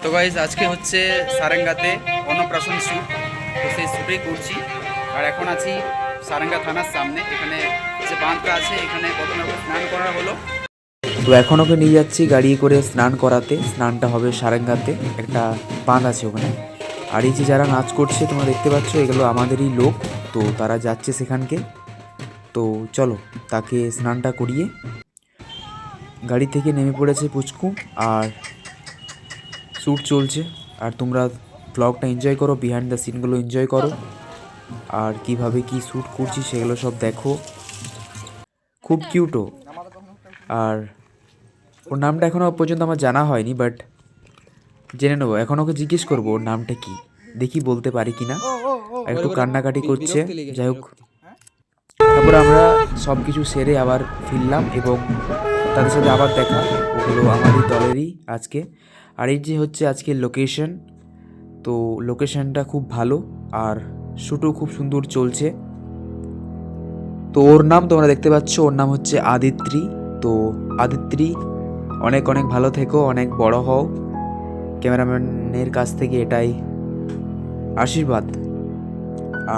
তো গাইজ আজকে হচ্ছে সারেঙ্গাতে অন্নপ্রাশন শ্যুট, তো সেই শ্যুটেই করছি। আর এখন আছি সারেঙ্গা থানার সামনে। এখানে যে বাঁধটা আছে এখানে কতক্ষণ স্নান করা হলো। তো এখন ওকে নিয়ে যাচ্ছি গাড়ি করে স্নান করাতে। স্নানটা হবে সারেঙ্গাতে, একটা বাঁধ আছে ওখানে। আর এই যে যারা নাচ করছে তোমরা দেখতে পাচ্ছ, এগুলো আমাদেরই লোক। তো তারা যাচ্ছে সেখানকে। তো চলো তাকে স্নানটা করিয়ে। গাড়ি থেকে নেমে পড়েছে পুচকু, আর শ্যুট চলছে। আর তোমরা ব্লগটা এনজয় করো, বিহাইন্ড দ্য সিনগুলো এনজয় করো, আর কিভাবে কি শ্যুট করছি সেগুলো সব দেখো। খুব কিউটও। আর ওর নামটা এখনও পর্যন্ত আমার জানা হয়নি, বাট জেনে নেবো। এখন ওকে জিজ্ঞেস করবো ওর নামটা কি, দেখি বলতে পারি কি না। একটু কান্নাকাটি করছে। যাই হোক, তারপর আমরা সব কিছু সেরে আবার ফিরলাম এবং তাদের সাথে আবার দেখা। ওগুলো আমারই দলেরই আজকে। আর এই যে হচ্ছে আজকের লোকেশন। তো লোকেশনটা খুব ভালো, আর শ্যুটও খুব সুন্দর চলছে। তো ওর নাম তোমরা দেখতে পাচ্ছ, ওর নাম হচ্ছে আদিত্রি। তো আদিত্রি, অনেক অনেক ভালো থেকো, অনেক বড় হও। ক্যামেরাম্যানের কাছ থেকে এটাই আশীর্বাদ।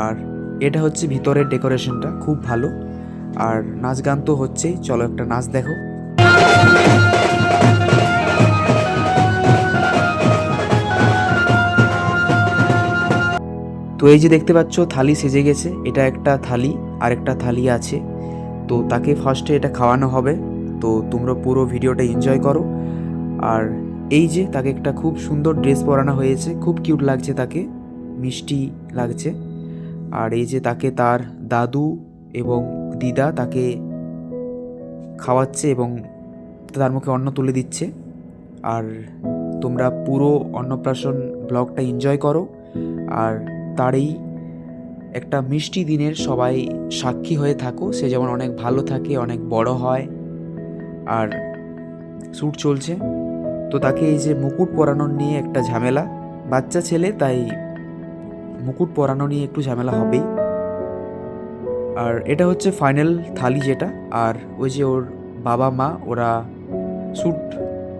আর এটা হচ্ছে ভিতরের ডেকোরেশনটা খুব ভালো। আর নাচ গান তো হচ্ছেই, চলো একটা নাচ দেখো। তো এই যে দেখতে পাচ্ছ থালি সেজে গেছে, এটা একটা থালি, আর একটা থালি আছে। তো তাকে ফার্স্টে এটা খাওয়ানো হবে। তো তোমরা পুরো ভিডিওটা এনজয় করো। আর এই যে তাকে একটা খুব সুন্দর ড্রেস পরানো হয়েছে, খুব কিউট লাগছে তাকে, মিষ্টি লাগছে। আর এই যে তাকে তার দাদু এবং দিদা তাকে খাওয়াচ্ছে এবং তার মুখে অন্ন তুলে দিচ্ছে। আর তোমরা পুরো অন্নপ্রাশন ব্লগটা এনজয় করো। আর তারই একটা মিষ্টি দিনের সবাই সাক্ষী হয়ে থাকো, সে যেমন অনেক ভালো থাকে, অনেক বড় হয়। আর শ্যুট চলছে। তো তাকে এই যে মুকুট পরানোর নিয়ে একটা ঝামেলা, বাচ্চা ছেলে তাই মুকুট পরানো নিয়ে একটু ঝামেলা হবেই। আর এটা হচ্ছে ফাইনাল থালি যেটা। আর ওই যে ওর বাবা মা ওরা শ্যুট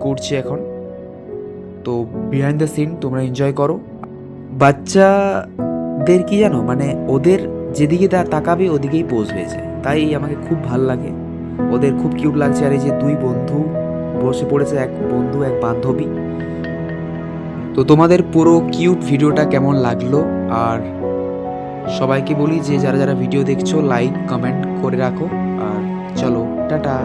করছে এখন। তো বিহাইন্ড দ্য সিন তোমরা এনজয় করো। বাচ্চাদের কি জানো, মানে ওদের যেদিকে তাকাবে ওদিকেই পোজ হয়েছে, তাই আমাকে খুব ভাল লাগে। ওদের খুব কিউট লাগছে। আর এই যে দুই বন্ধু বসে পড়েছে, এক বন্ধু এক বান্ধবী। তো তোমাদের পুরো কিউট ভিডিওটা কেমন লাগলো? আর সবাইকে বলি যে যারা যারা ভিডিও দেখছো লাইক কমেন্ট করে রাখো। আর চলো টাটা।